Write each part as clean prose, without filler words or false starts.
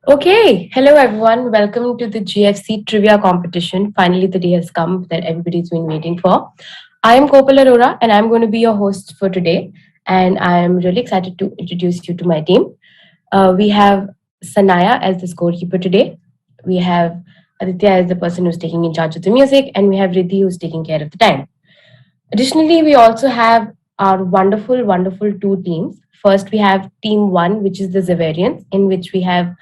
Okay, hello everyone. Welcome to the GFC trivia competition. Finally, the day has come that everybody's been waiting for. I am Kopal Arora and I'm going to be your host for today. And I'm really excited to introduce you to my team. We have Sanaya as the scorekeeper today. We have Aditya as the person who's taking in charge of the music, and we have Riddhi who's taking care of the time. Additionally, we also have our wonderful two teams. First, we have Team 1, which is the Zavarians, in which we have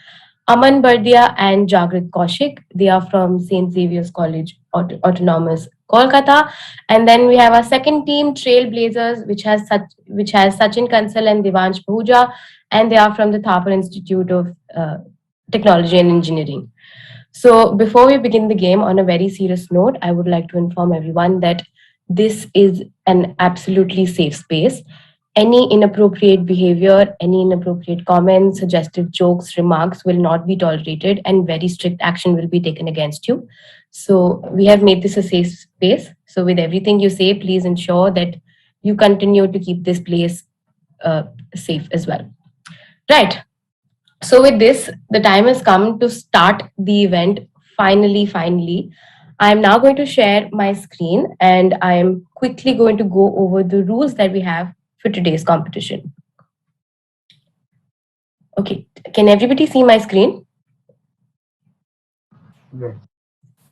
Aman Bardia and Jagrit Kaushik. They are from St. Xavier's College, Autonomous, Kolkata. And then we have our second team, Trailblazers, which has Sachin Kansal and Devansh Pahuja, and they are from the Thapar Institute of Technology and Engineering. So, before we begin the game, on a very serious note, I would like to inform everyone that this is an absolutely safe space. Any inappropriate behavior, any inappropriate comments, suggestive jokes, remarks will not be tolerated, and very strict action will be taken against you. So, we have made this a safe space. So, with everything you say, please ensure that you continue to keep this place safe as well. Right. So, with this, the time has come to start the event. Finally, I am now going to share my screen and I am quickly going to go over the rules that we have for today's competition. Okay, can everybody see my screen? Yes.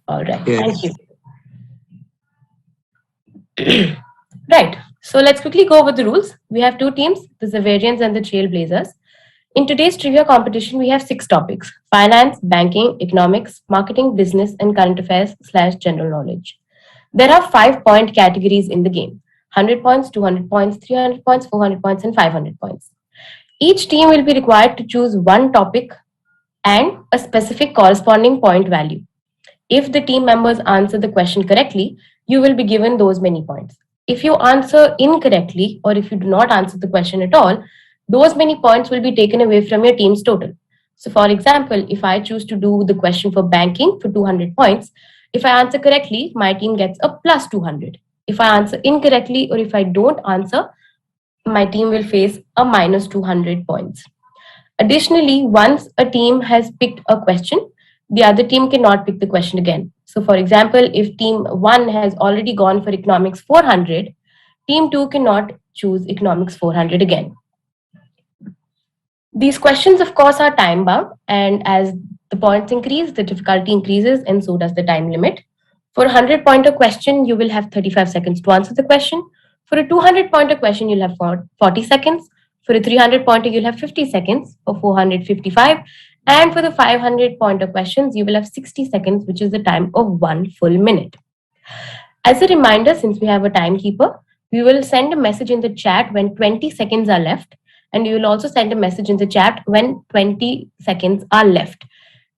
All right, thank Yes. you. Right, so let's quickly go over the rules. We have two teams, the Zavarians and the Trailblazers. In today's trivia competition, we have 6 topics: finance, banking, economics, marketing, business, and current affairs / general knowledge. There are 5 point categories in the game: 100 points, 200 points, 300 points, 400 points, and 500 points. Each team will be required to choose one topic and a specific corresponding point value. If the team members answer the question correctly, you will be given those many points. If you answer incorrectly or if you do not answer the question at all, those many points will be taken away from your team's total. So, for example, if I choose to do the question for banking for 200 points, if I answer correctly, my team gets a plus 200. If I answer incorrectly or if I don't answer, my team will face a minus 200 points. Additionally, once a team has picked a question, the other team cannot pick the question again. So, for example, if team 1 has already gone for economics 400, team 2 cannot choose economics 400 again. These questions, of course, are time bound, and as the points increase, the difficulty increases, and so does the time limit. For a 100-pointer question, you will have 35 seconds to answer the question. For a 200-pointer question, you'll have 40 seconds. For a 300-pointer, you'll have 50 seconds. For 455, and for the 500-pointer questions, you will have 60 seconds, which is the time of 1 full minute. As a reminder, since we have a timekeeper, we will send a message in the chat when 20 seconds are left, and you will also send a message in the chat when 20 seconds are left.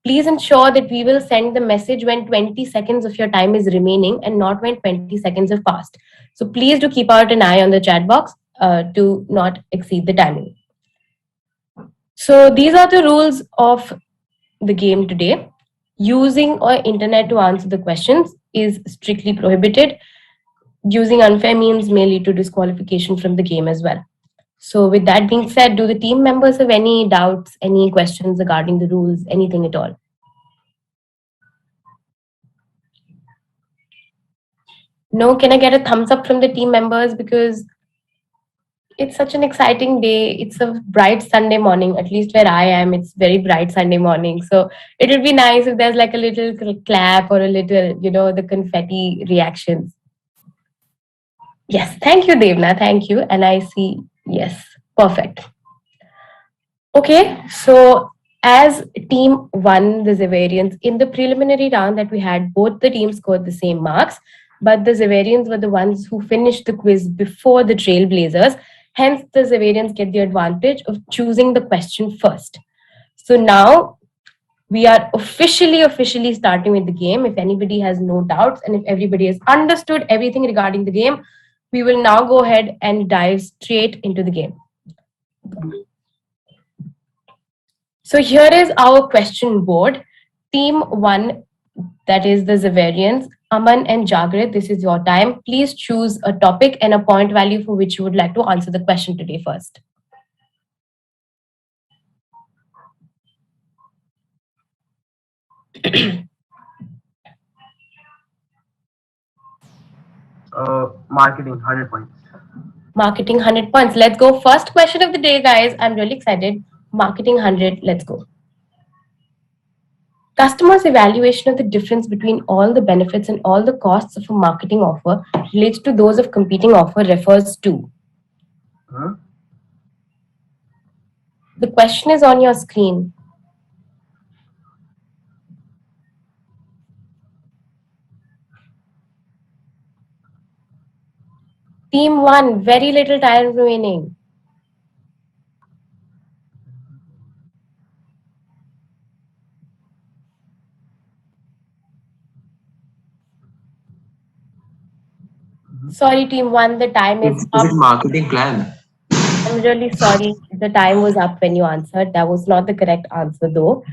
Please ensure that we will send the message when 20 seconds of your time is remaining and not when 20 seconds have passed. So please do keep out an eye on the chat box to not exceed the timing. So these are the rules of the game today. Using our internet to answer the questions is strictly prohibited. Using unfair means may lead to disqualification from the game as well. So, with that being said, do the team members have any doubts, any questions regarding the rules, anything at all? No, can I get a thumbs up from the team members? Because it's such an exciting day. It's a bright Sunday morning, at least where I am. It's very bright Sunday morning. So it would be nice if there's like a little clap or a little, the confetti reactions. Yes, thank you, Devna. Thank you. And I see, yes, perfect. Okay, so as team 1, the Zavarians, in the preliminary round that we had, both the teams scored the same marks, but the Zavarians were the ones who finished the quiz before the Trailblazers. Hence, the Zavarians get the advantage of choosing the question first. So now we are officially starting with the game. If anybody has no doubts and if everybody has understood everything regarding the game, we will now go ahead and dive straight into the game. So here is our question board. Team 1, that is the Zavarians, Aman and Jagrit, this is your time. Please choose a topic and a point value for which you would like to answer the question today first. Marketing, 100 points. Marketing 100 points. Let's go. First question of the day, guys. I'm really excited. Marketing 100. Let's go. Customers' evaluation of the difference between all the benefits and all the costs of a marketing offer relates to those of competing offer refers to. The question is on your screen. Team 1, very little time remaining. Sorry, Team 1, the time is up. Is it marketing plan? I'm really sorry. The time was up when you answered. That was not the correct answer, though.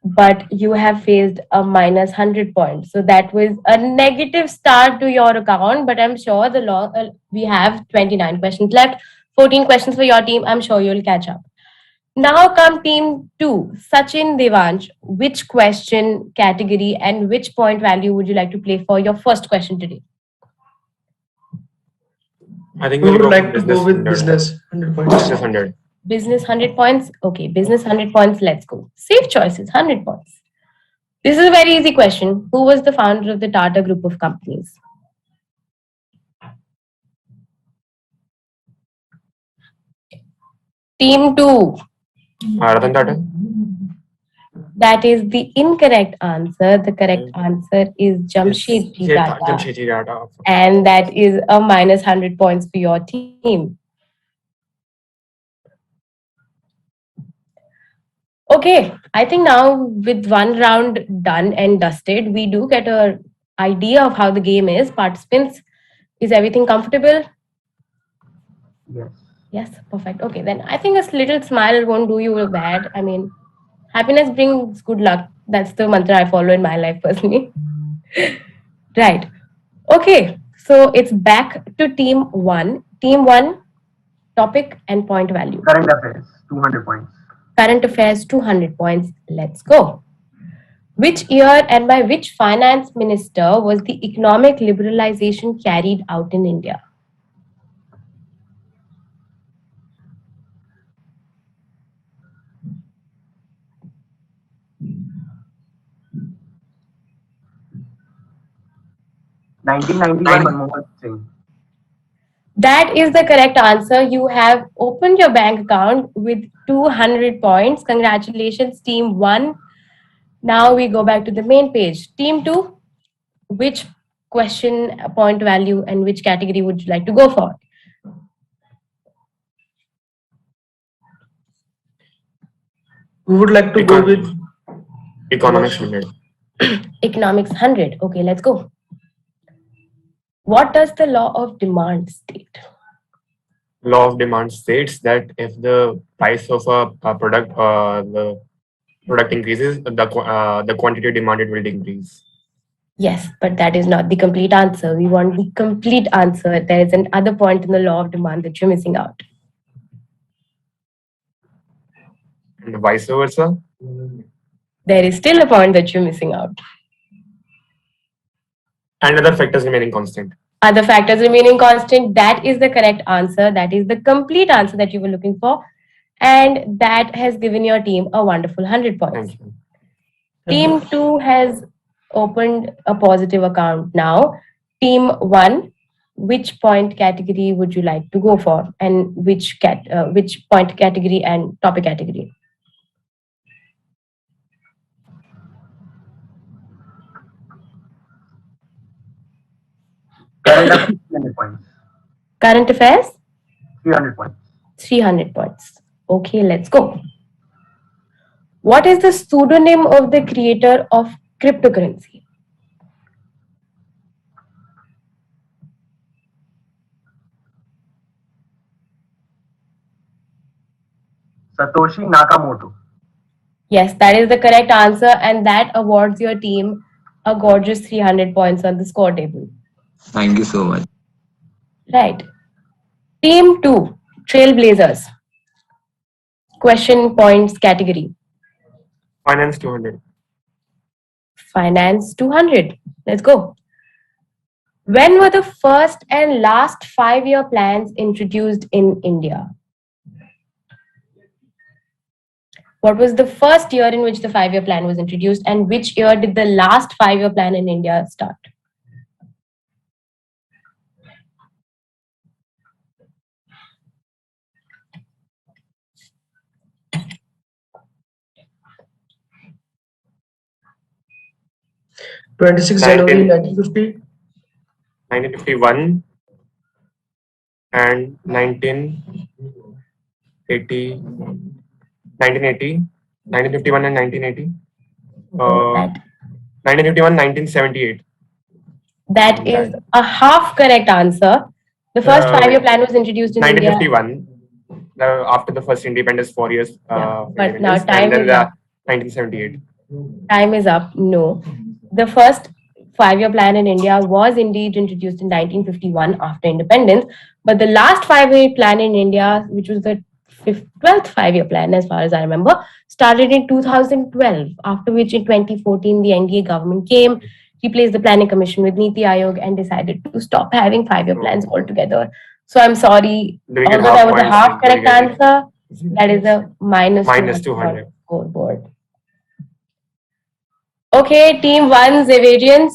But you have faced a minus 100 points. So that was a negative start to your account. But I'm sure we have 29 questions left, 14 questions for your team. I'm sure you'll catch up. Now come team 2, Sachin Devansh. Which question category and which point value would you like to play for your first question today? I think we would like to go with business 100 points. Business 100. Business 100 points. Okay, business 100 points. Let's go. Safe choices, 100 points. This is a very easy question. Who was the founder of the Tata Group of companies? Team 2. Ratan Tata. That is the incorrect answer. The correct answer is Jamshedji Tata. Jamshedji Tata. And that is a minus 100 points for your team. Okay, I think now with one round done and dusted, we do get an idea of how the game is. Participants, is everything comfortable? Yes. Yes, perfect. Okay, then I think a little smile won't do you bad. I mean, happiness brings good luck. That's the mantra I follow in my life personally. Right. Okay, so it's back to team 1. Team 1, topic and point value. Current affairs, 200 points. Current affairs, 200 points. Let's go. Which year and by which finance minister was the economic liberalization carried out in India? Manmohan Singh. That is the correct answer. You have opened your bank account with 200 points. Congratulations, team 1. Now we go back to the main page. Team 2, which question, point value, and which category would you like to go for? We would like to go with Economics 100. Economics 100. Okay, let's go. What does the law of demand state? Law of demand states that if the price of a product, the product increases, the quantity demanded will increase. Yes, but that is not the complete answer. We want the complete answer. There is another point in the law of demand that you're missing out. And vice versa. There is still a point that you're missing out. And other factors remaining constant. Other factors remaining constant. That is the correct answer. That is the complete answer that you were looking for. And that has given your team a wonderful 100 points. Thank you. Team 2 has opened a positive account now. Team 1, which point category would you like to go for? And which point category and topic category? Current affairs, 300 points. Current affairs? 300 points. 300 points. Okay, let's go. What is the pseudonym of the creator of cryptocurrency? Satoshi Nakamoto. Yes, that is the correct answer, and that awards your team a gorgeous 300 points on the score table. Thank you so much. Right. Team 2, Trailblazers. Question points category. Finance 200. Finance 200. Let's go. When were the first and last 5-year plans introduced in India? What was the first year in which the 5-year plan was introduced, and which year did the last 5-year plan in India start? January 1950. 1951 and 1980, 1951 and 1980. That 1951, 1978. That is a half correct answer. The first 5-year plan was introduced in India. 1951. After the first independence, 4 years. But now independence, time and then is the up. 1978. Time is up. No. The first 5-year plan in India was indeed introduced in 1951 after independence. But the last 5-year plan in India, which was the 12th 5-year plan, as far as I remember, started in 2012, after which in 2014, the NDA government came, replaced the Planning Commission with Niti Aayog, and decided to stop having 5-year plans altogether. So I'm sorry, although that was a half correct answer, that is a minus 200 scoreboard. Okay, team 1, Xaverians.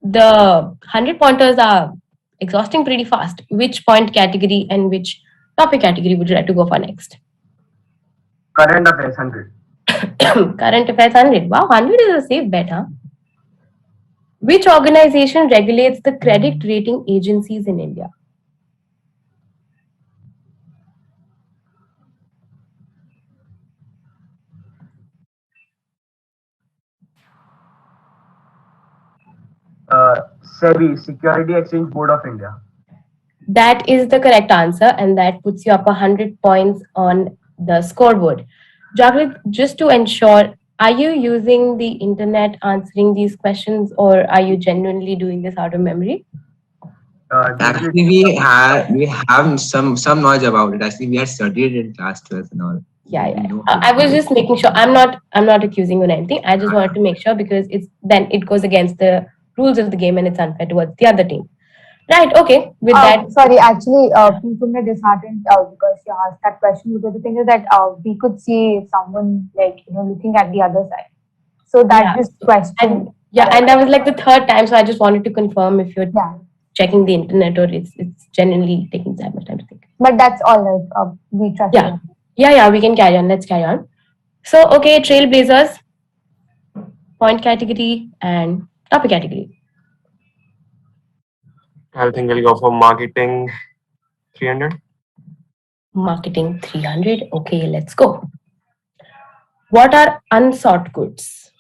The 100 pointers are exhausting pretty fast. Which point category and which topic category would you like to go for next? Current affairs 100. Current affairs 100. Wow, 100 is a safe bet, huh? Which organization regulates the credit rating agencies in India? SEBI, Security Exchange Board of India. That is the correct answer, and that puts you up 100 points on the scoreboard. Jagrit, just to ensure, are you using the internet answering these questions, or are you genuinely doing this out of memory? Actually, we have some knowledge about it. Actually, we had studied it in class 12 and all. Yeah. I was just making sure. I'm not accusing you of anything. I just wanted to make sure, because it goes against the rules of the game and it's unfair towards the other team. Right, okay. With that. Sorry, actually, people are disheartened because you asked that question, because the thing is that we could see someone looking at the other side. So that this question. And that was like the third time, so I just wanted to confirm if you're checking the internet or it's genuinely taking that much time to think. But that's all right. We trust you. Yeah, we can carry on. Let's carry on. So, okay, Trailblazers, point category and topic category. I think we'll go for marketing 300. Marketing 300. Okay, let's go. What are unsought goods?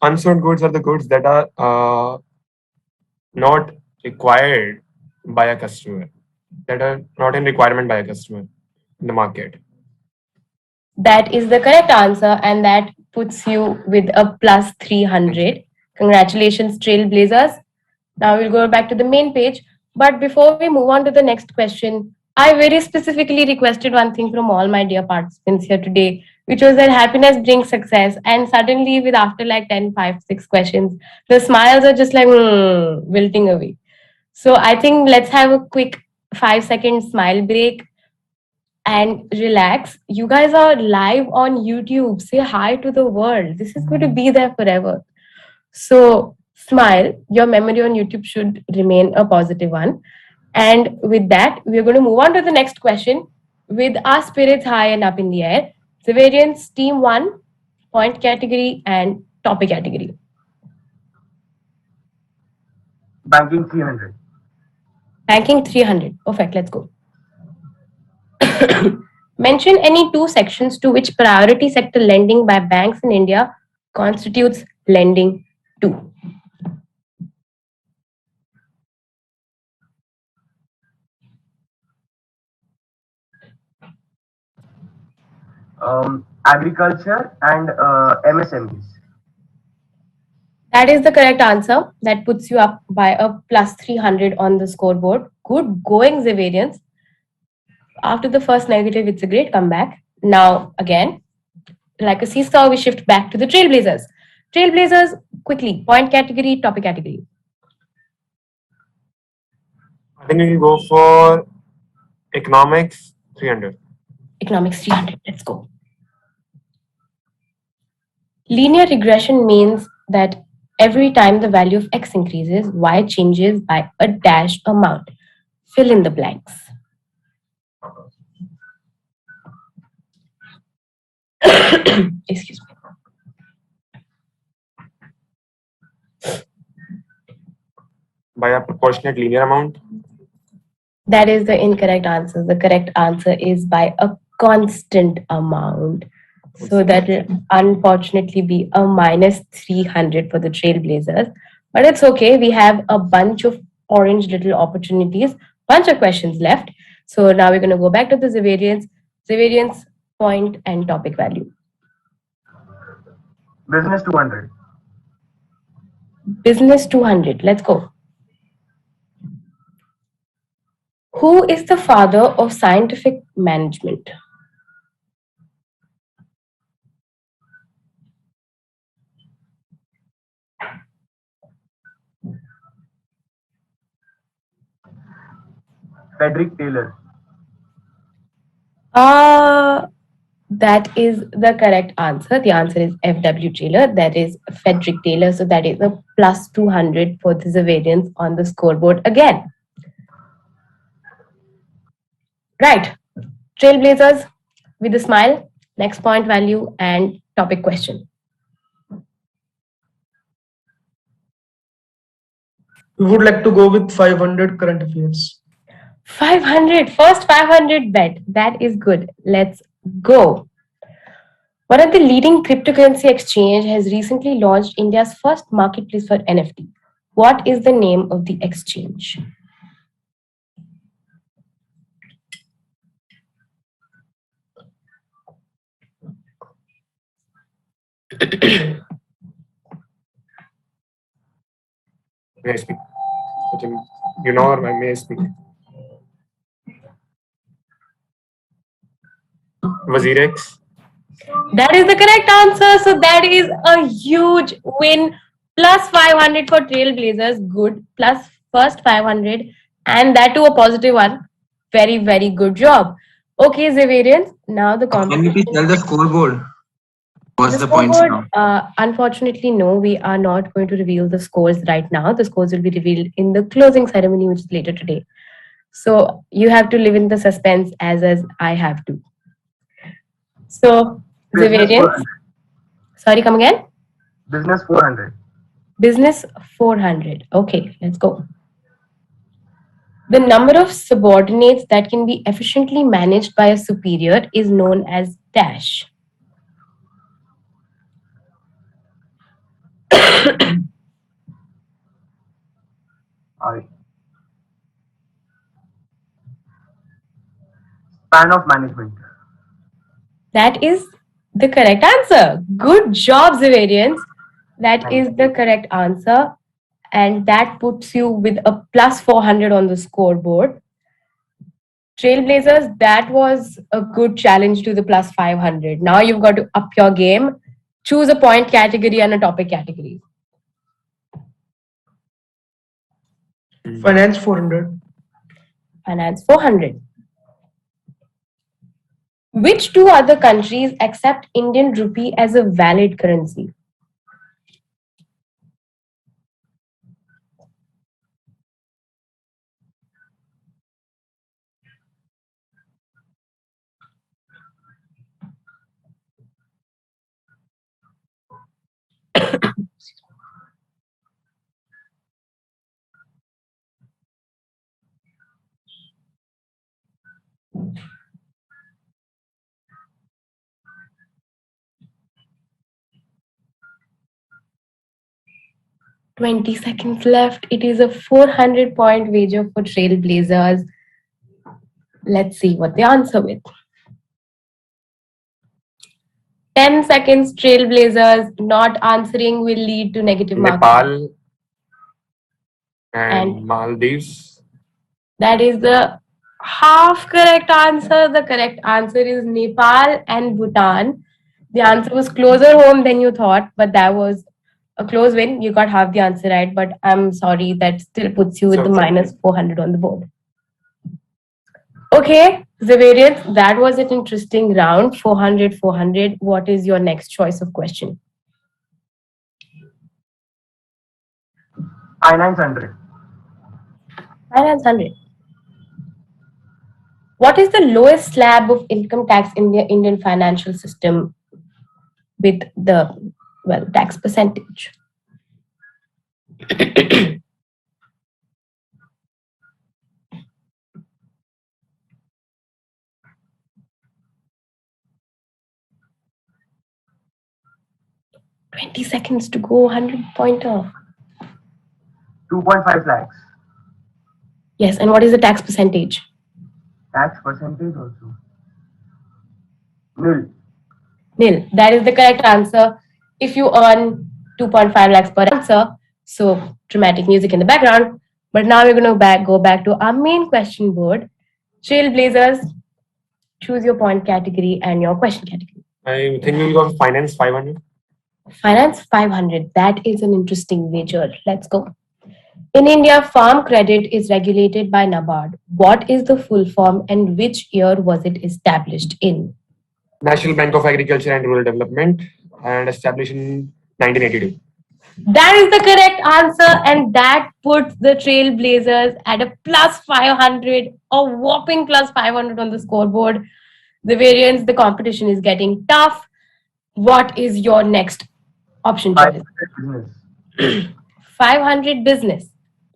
Unsought goods are the goods that are not required by a customer, that are not in requirement by a customer in the market. That is the correct answer, and that puts you with a plus 300. Congratulations, Trailblazers. Now we'll go back to the main page. But before we move on to the next question, I very specifically requested one thing from all my dear participants here today, which was that happiness brings success. And suddenly, with after like 10, 5, 6 questions, the smiles are just like wilting away. So I think let's have a quick 5-second smile break and relax. You guys are live on YouTube. Say hi to the world. This is going to be there forever. So smile. Your memory on YouTube should remain a positive one. And with that, we're going to move on to the next question with our spirits high and up in the air. Xaverians, team 1, point category and topic category. Banking 300. Banking 300. Perfect. Let's go. Mention any 2 sections to which priority sector lending by banks in India constitutes lending to. Agriculture and MSMEs. That is the correct answer. That puts you up by a plus 300 on the scoreboard. Good going, Xaverians. After the first negative, it's a great comeback. Now, again, like a seesaw, we shift back to the Trailblazers. Trailblazers, quickly, point category, topic category. I think we will go for economics 300. Economics 300, let's go. Linear regression means that every time the value of x increases, y changes by a dash amount. Fill in the blanks. Excuse me. By a proportionate linear amount. That is the incorrect answer. The correct answer is by a constant amount. So that will unfortunately be a minus 300 for the Trailblazers. But it's okay. We have a bunch of orange little opportunities, bunch of questions left. So now we're going to go back to the Xaverians. Xaverians, point and topic value. Business 200. Business 200. Let's go. Who is the father of scientific management? Frederick Taylor. That is the correct answer. The answer is F.W. Taylor. That is Frederick Taylor. So that is a plus 200 for the Xaverians on the scoreboard again. Right. Trailblazers with a smile. Next point value and topic question. We would like to go with 500 current affairs. 500. First 500 bet. That is good. Let's go. One of the leading cryptocurrency exchange has recently launched India's first marketplace for NFT. What is the name of the exchange? May I speak? You know, or may I speak? WazirX. That is the correct answer. So that is a huge win. Plus 500 for Trailblazers. Good. Plus first 500. And that too a positive one. Very, very good job. Okay, Xaverians. Now the Can you competition. please tell the scoreboard? What's the points scoreboard, now? unfortunately, no, we are not going to reveal the scores right now. The scores will be revealed in the closing ceremony, which is later today. So you have to live in the suspense as I have to. So, Business Xaverians, 400. sorry, come again? Business 400. Business 400. Okay, let's go. The number of subordinates that can be efficiently managed by a superior is known as dash. Span of management. That is the correct answer. Good job, Xaverians. That is the correct answer. And that puts you with a plus 400 on the scoreboard. Trailblazers, that was a good challenge to the plus 500. Now you've got to up your game. Choose a point category and a topic category. Finance 400. Finance 400. Which two other countries accept Indian rupee as a valid currency? "20 seconds left. It is a 400-point wager for Trailblazers. Let's see what they answer with. 10 seconds, Trailblazers. Not answering will lead to negative marks. Nepal and And- Maldives. That is the half correct answer. The correct answer is Nepal and Bhutan. The answer was closer home than you thought, but that was a close win. You got half the answer right, but I'm sorry, that still puts you with the minus 400 on the board. Okay, Zavarian, that was an interesting round. 400, 400. What is your next choice of question? Finance 100. Finance 100. What is the lowest slab of income tax in the Indian financial system with the, well, tax percentage? $20 seconds to go, 100 pointer. 2.5 lakhs. Yes, and what is the tax percentage? Tax percentage also. Nil. Nil. That is the correct answer. If you earn 2.5 lakhs per answer, so dramatic music in the background. But now we're going to go back to our main question board. Trailblazers, choose your point category and your question category. I think we'll go finance 500. Finance 500. That is an interesting wager. Let's go. In India, farm credit is regulated by NABARD. What is the full form and which year was it established in? National Bank of Agriculture and Rural Development, and established in 1982. That is the correct answer, and that puts the Trailblazers at a plus 500, a whopping plus 500 on the scoreboard. The variance, the competition is getting tough. What is your next option choice? 500 business. 500 business.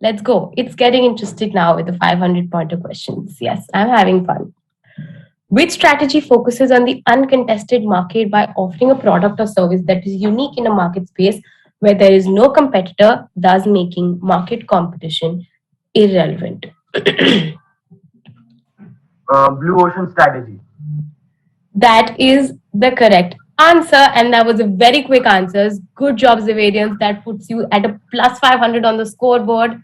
Let's go. It's getting interesting now with the 500 pointer questions. Yes, I'm having fun. Which strategy focuses on the uncontested market by offering a product or service that is unique in a market space where there is no competitor, thus making market competition irrelevant? Blue ocean strategy. That is the correct answer, and that was a very quick answers. Good job, Zavarians. That puts you at a plus 500 on the scoreboard.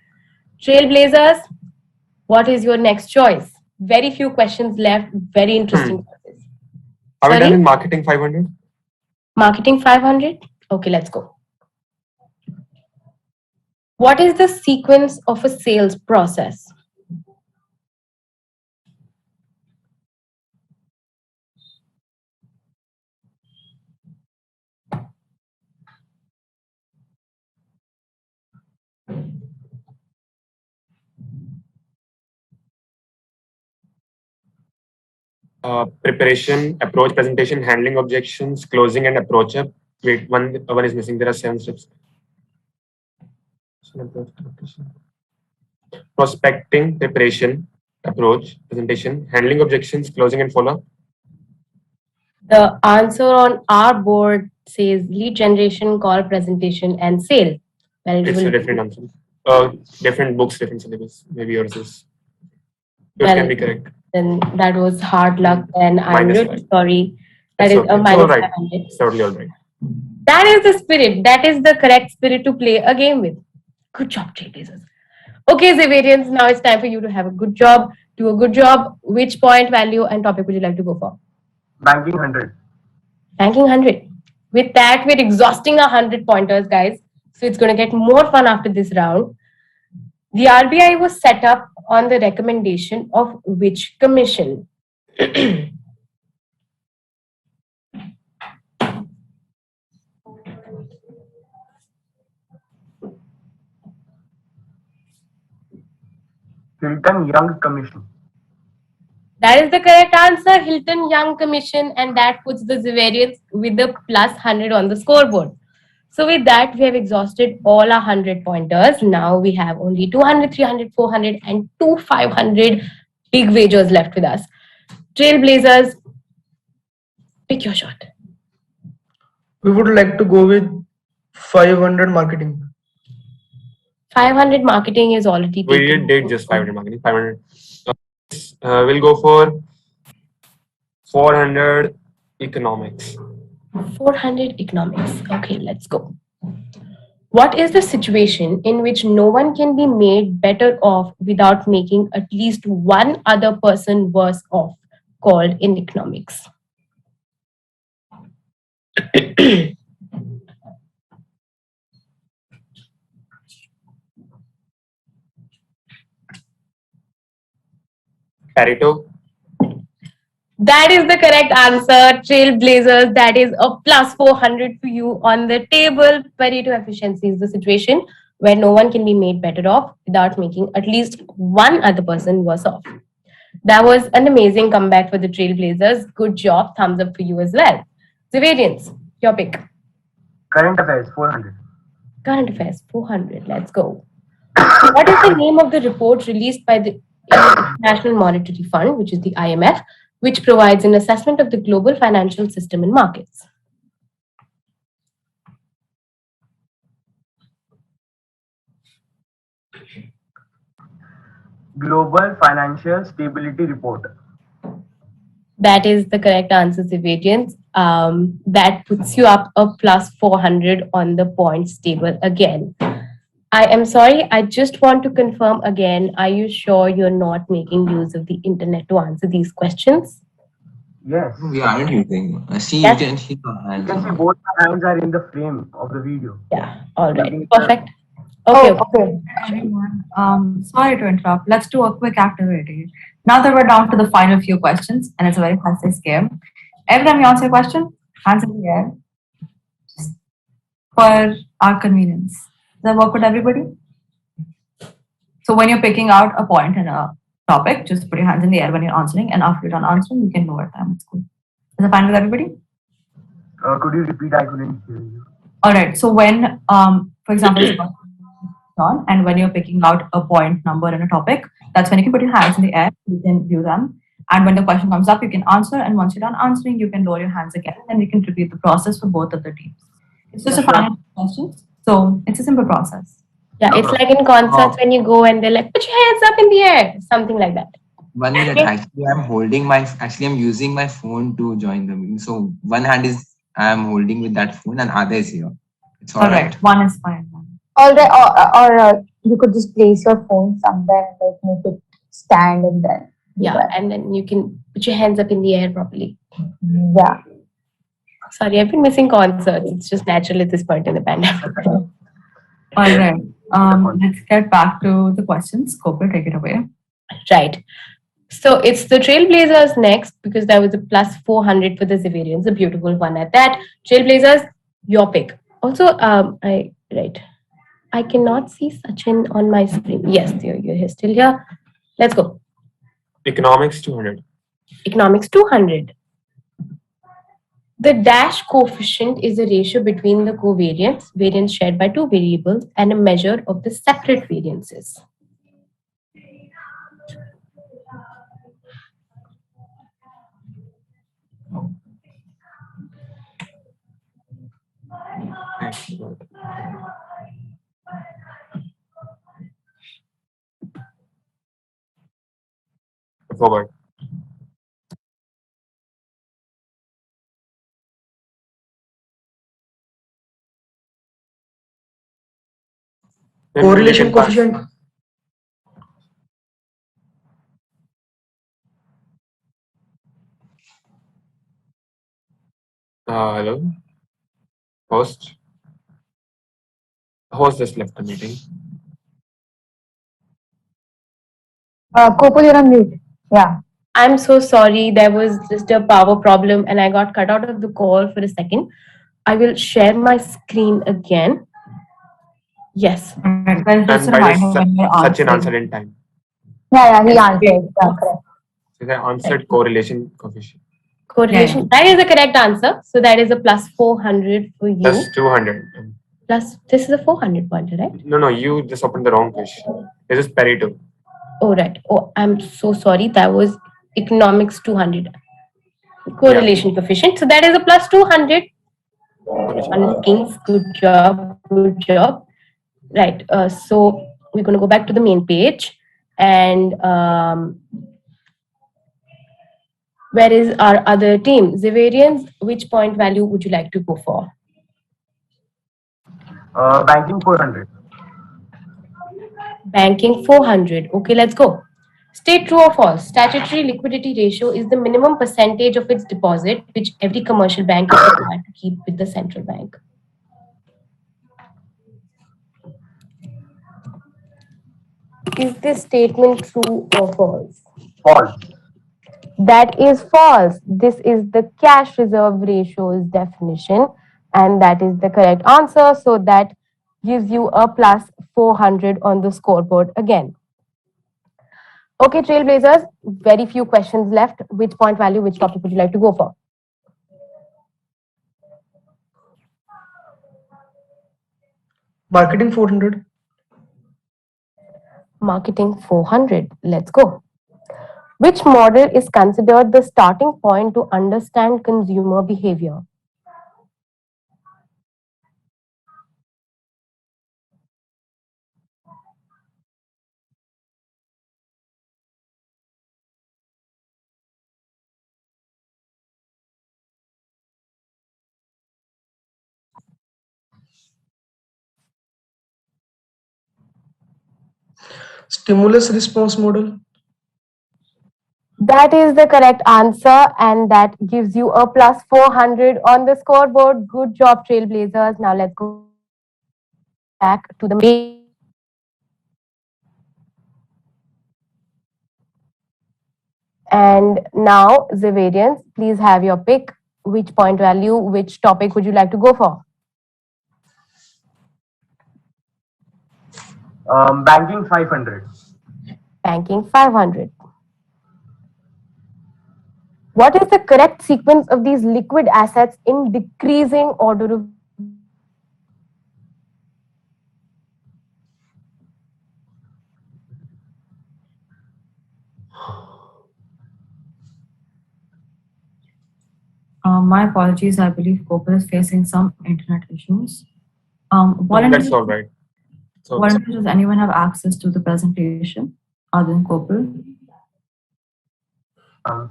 Trailblazers, what is your next choice? Very few questions left. Very interesting. Are we done in marketing 500? Marketing 500? Okay, let's go. What is the sequence of a sales process? Preparation, approach, presentation, handling objections, closing, and approach up. Wait, one is missing. There are 7 steps. Prospecting, preparation, approach, presentation, handling objections, closing, and follow. The answer on our board says lead generation, call, presentation, and sale. Well, it's a different answer. Different books, different syllabus. Maybe yours is. Yours can be correct. Then that was hard luck, and I'm really sorry. That is okay. a minus 500. It's totally all right. That is the spirit. That is the correct spirit to play a game with. Good job, Trailblazers. Okay, Zavarians, now it's time for you to have a good job. Do a good job. Which point, value, and topic would you like to go for? Banking 100. Banking 100. With that, we're exhausting our 100 pointers, guys. So it's going to get more fun after this round. The RBI was set up on the recommendation of which commission? Hilton Young Commission. That is the correct answer, Hilton Young Commission, and that puts the Zavarians with the plus 100 on the scoreboard. So with that, we have exhausted all our 100 pointers. Now we have only 200, 300, 400, and 500 big wagers left with us. Trailblazers, pick your shot. We would like to go with 500 marketing. 500 marketing is already taken. We did just 500 marketing. 500. We'll go for 400 economics. 400 economics. Okay, let's go. What is the situation in which no one can be made better off without making at least one other person worse off, called in economics? Pareto. That is the correct answer, Trailblazers. That is a plus 400 for you on the table. Pareto efficiency is the situation where no one can be made better off without making at least one other person worse off. That was an amazing comeback for the Trailblazers. Good job. Thumbs up for you as well. Zavarians, your pick. Current affairs 400. Current affairs 400. Let's go. What is the name of the report released by the International Monetary Fund, which is the IMF, which provides an assessment of the global financial system and markets? Global Financial Stability Report. That is the correct answer, Civilians. That puts you up a plus 400 on the points table again. I am sorry, I just want to confirm again, are you sure you're not making use of the internet to answer these questions? Yes. We aren't using. See, Yes. you can see the You hands. can see both my hands are in the frame of the video. Yeah, all right, Maybe perfect. Okay, Okay. Everyone, sorry to interrupt. Let's do a quick activity. Now that we're down to the final few questions, and it's a very fast-paced game. Every time you answer a question, hands in the air, just for our convenience. Does that work with everybody? So when you're picking out a point in a topic, just put your hands in the air when you're answering, and after you're done answering, you can lower them. It's cool. Is that fine with everybody? Could you repeat? I couldn't hear you. All right. So when, for example, it's on, and when you're picking out a point number in a topic, that's when you can put your hands in the air, you can view them. And when the question comes up, you can answer. And once you're done answering, you can lower your hands again, and we can repeat the process for both of the teams. It's just a final question. So it's a simple process. yeah, it's like in concerts when you go and they're like, put your hands up in the air, something like that. 1 minute. Actually, I'm using my phone to join the meeting. So one hand is I'm holding with that phone, and other is here. It's all right. One is fine. All right. Or you could just place your phone somewhere and like make it stand and then. Yeah, and then you can put your hands up in the air properly. Yeah. Sorry, I've been missing concerts. It's just natural at this point in the pandemic. All right. Let's get back to the questions. Kopal, take it away. Right. So it's the Trailblazers next because there was a plus 400 for the Zavarians, a beautiful one at that. Trailblazers, your pick. Also, I cannot see Sachin on my screen. Yes, you're still here. Let's go. Economics 200. Economics 200. The dash coefficient is a ratio between the covariance, variance shared by two variables, and a measure of the separate variances. Forward. Correlation coefficient. Hello. Host. Host just left the meeting. Kopal, you're on mute. Yeah. I'm so sorry. There was just a power problem and I got cut out of the call for a second. I will share my screen again. Yes. All right, guys, And just a by reminder the when you're Sachin answering. answered in time. Yeah, he answered. Yeah, correct. So they answered correlation coefficient. Correlation. That is the correct answer. So that is a plus 400 for you. Plus 200. Plus, this is a 400 pointer, right? No, you just opened the wrong page. This is Pareto. Oh, right. Oh, I'm so sorry. That was economics 200. Correlation coefficient. So that is a plus 200. Kings, good job. Good job. Right. So we're going to go back to the main page. And where is our other team? Zavarians, which point value would you like to go for? Banking 400. Banking 400. Okay, let's go. State true or false. Statutory liquidity ratio is the minimum percentage of its deposit which every commercial bank is required to keep with the central bank. Is this statement true or false? False. That is false. This is the cash reserve ratio's definition, and that is the correct answer. So that gives you a plus 400 on the scoreboard again. Okay, Trailblazers, very few questions left. Which point value, which topic would you like to go for? Marketing 400. Marketing 400. Let's go. Which model is considered the starting point to understand consumer behavior? Stimulus response model. That is the correct answer, and that gives you a plus 400 on the scoreboard. Good job, Trailblazers. Now let's go back to the main. And now, Zavarians, please have your pick. Which point value, which topic would you like to go for? Banking 500. Banking 500. What is the correct sequence of these liquid assets in decreasing order of My apologies. I believe Gopal is facing some internet issues. That's Volunteers, all right. So volunteers, does anyone have access to the presentation other than Gopal?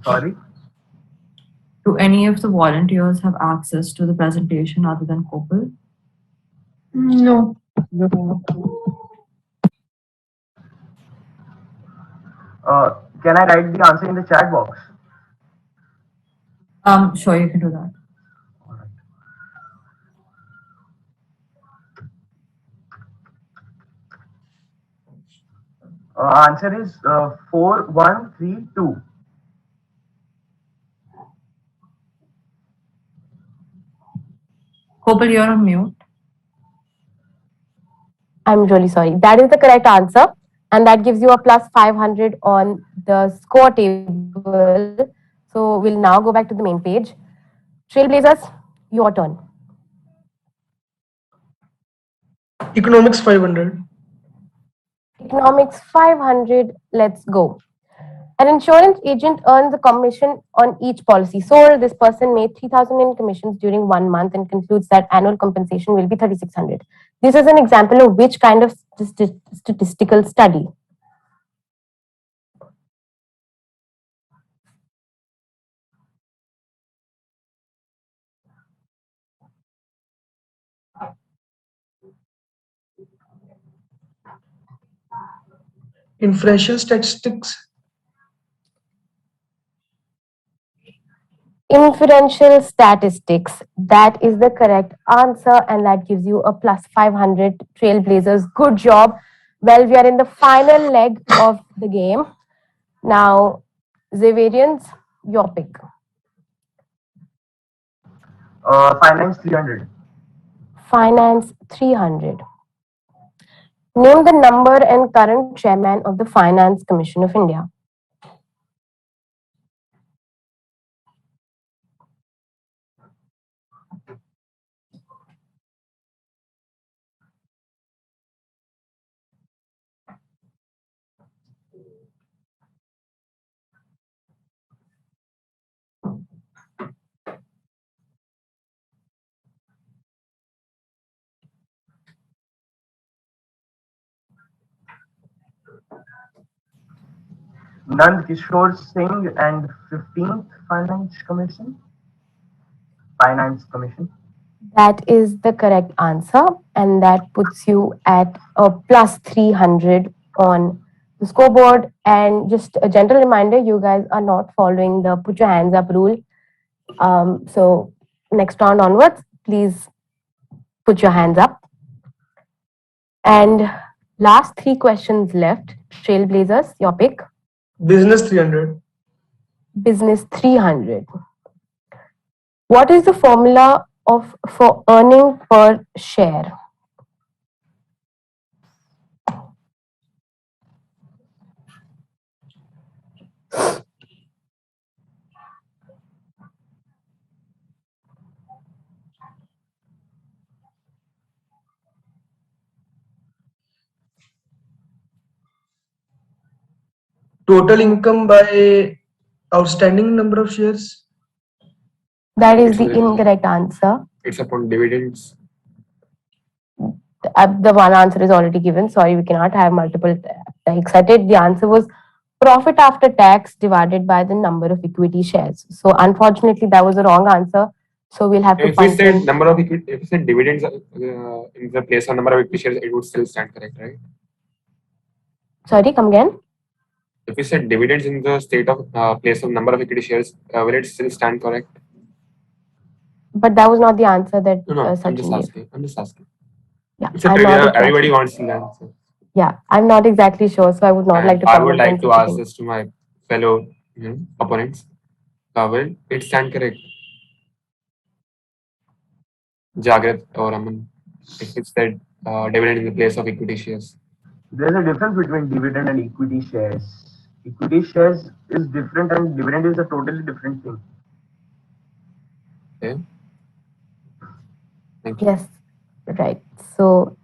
Sorry. Do any of the volunteers have access to the presentation other than Gopal? No. Can I write the answer in the chat box? Sure, you can do that. Answer is 4132. Gopal, you're on mute. I'm really sorry. That is the correct answer, and that gives you a plus 500 on the score table. So we'll now go back to the main page. Trailblazers, your turn. Economics 500. Economics 500. Let's go. An insurance agent earns a commission on each policy sold. This person made 3,000 in commissions during 1 month and concludes that annual compensation will be 3,600. This is an example of which kind of statistical study? Inferential statistics. Inferential statistics. That is the correct answer, and that gives you a plus 500. Trailblazers, good job. Well, we are in the final leg of the game. Now, Zavarians, your pick. Finance 300. Finance 300. Name the number and current chairman of the Finance Commission of India. Nand Kishore Singh and 15th Finance Commission. That is the correct answer, and that puts you at a plus 300 on the scoreboard. And just a gentle reminder, you guys are not following the put your hands up rule. So next round onwards, please put your hands up. And last 3 questions left. Trailblazers, your pick. Business 300. Business 300. What is the formula for earning per share? Total income by outstanding number of shares. That is the incorrect answer. It's upon dividends. The one answer is already given. Sorry, we cannot have multiple excited. The answer was profit after tax divided by the number of equity shares. So unfortunately, that was a wrong answer. So we'll have to If we punch said in. number of equity, if we said dividends in the place of number of equity shares, it would still stand correct, right? Sorry, come again. If we said dividends in the state of place of number of equity shares, will it still stand correct? But that was not the answer that No, I'm Sachin just gave. asking. I'm just asking. Yeah, It's a I'm trivia. not exactly, Everybody wants to answer. yeah, I'm not exactly sure, so I would not And like to I comment would like on to such a ask thing. this to my fellow opponents. Will it stand correct? Jagrat or Aman, if it said dividend in the place of equity shares. There's a difference between dividend and equity shares. Equity shares is different and dividend is a totally different thing. Okay. Thank you. Yes, right. So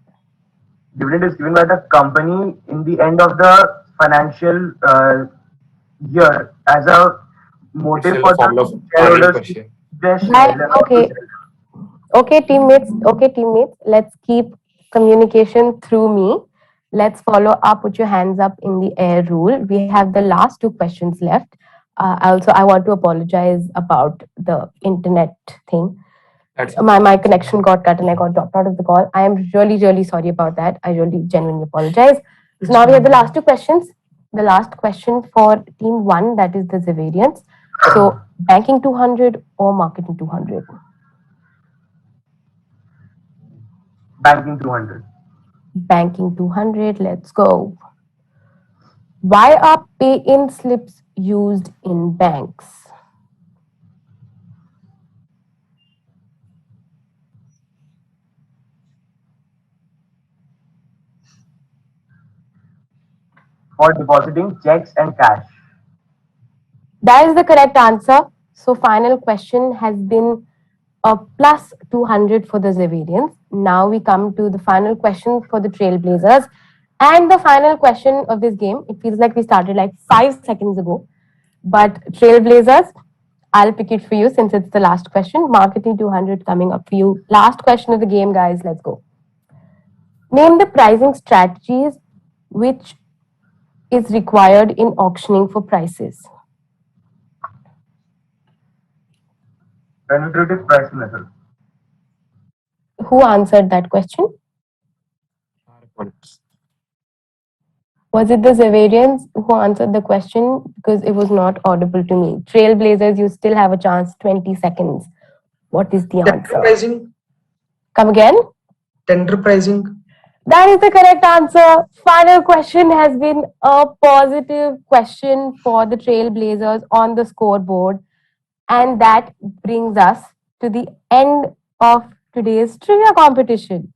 Dividend is given by the company in the end of the financial year as a It's motive still for a formula of the earning shareholders per to share. their Right, share level. okay. Okay, teammates, let's keep communication through me. Let's follow up, put your hands up in the air rule. We have the last 2 questions left. Also, I want to apologize about the internet thing. That's My connection got cut and I got dropped out of the call. I am really sorry about that. I really genuinely apologize. So now we have the last 2 questions. The last question for team 1, that is the Zavarians. So banking 200 or marketing 200? Banking 200. Banking 200, let's go. Why are pay-in slips used in banks? For depositing checks and cash. That is the correct answer. So final question has been a plus 200 for the Zavarians. Now we come to the final question for the Trailblazers. And the final question of this game, it feels like we started like 5 seconds ago. But Trailblazers, I'll pick it for you since it's the last question. Marketing 200 coming up for you. Last question of the game, guys. Let's go. Name the pricing strategies which is required in auctioning for prices. Penetrative price method. Who answered that question? Was it the Zavarians who answered the question? Because it was not audible to me. Trailblazers, you still have a chance, 20 seconds. What is the Tender answer? pricing. Come again? Tender pricing. That is the correct answer. Final question has been a positive question for the Trailblazers on the scoreboard. And that brings us to the end of today's trivia competition.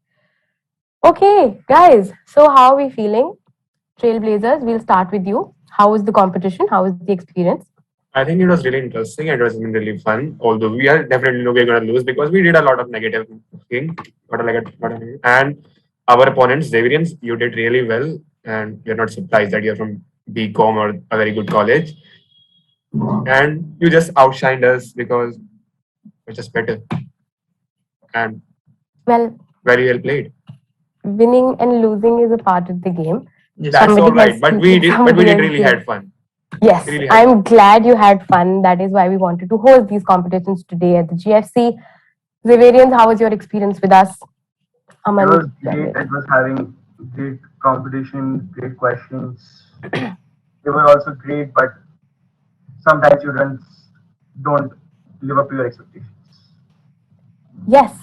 Okay, guys, so how are we feeling? Trailblazers, we'll start with you. How was the competition? How was the experience? I think it was really interesting. It was really fun. Although we are definitely know we're going to lose because we did a lot of negative thing. And our opponents, Zavarians, you did really well. And you're not surprised that you're from BCom or a very good college. And you just outshined us because we're just better. And Well, very well played. winning and losing is a part of the game. Yes. That's Somebody all right. has But to- we somebody has really to- had fun. Yes, Really had I'm fun. glad you had fun. That is why we wanted to host these competitions today at the GFC. Xaverians, how was your experience with us? It Aman? was great. It was having great competition, great questions. They were also great, but sometimes students don't live up to your expectations. Yes.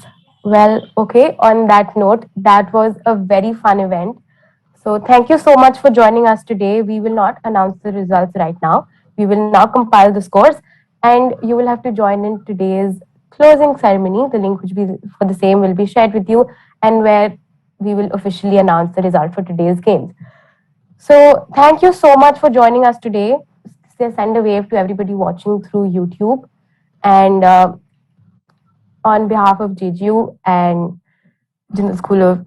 Well, okay. On that note, that was a very fun event. So thank you so much for joining us today. We will not announce the results right now. We will now compile the scores, and you will have to join in today's closing ceremony. The link which be for the same will be shared with you, and where we will officially announce the result for today's games. So thank you so much for joining us today. Send a wave to everybody watching through YouTube, and on behalf of JGU and General School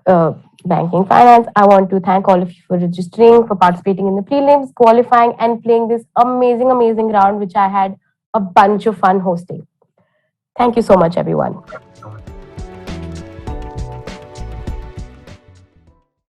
of Banking Finance, I want to thank all of you for registering, for participating in the prelims, qualifying, and playing this amazing, amazing round, which I had a bunch of fun hosting. Thank you so much, everyone. So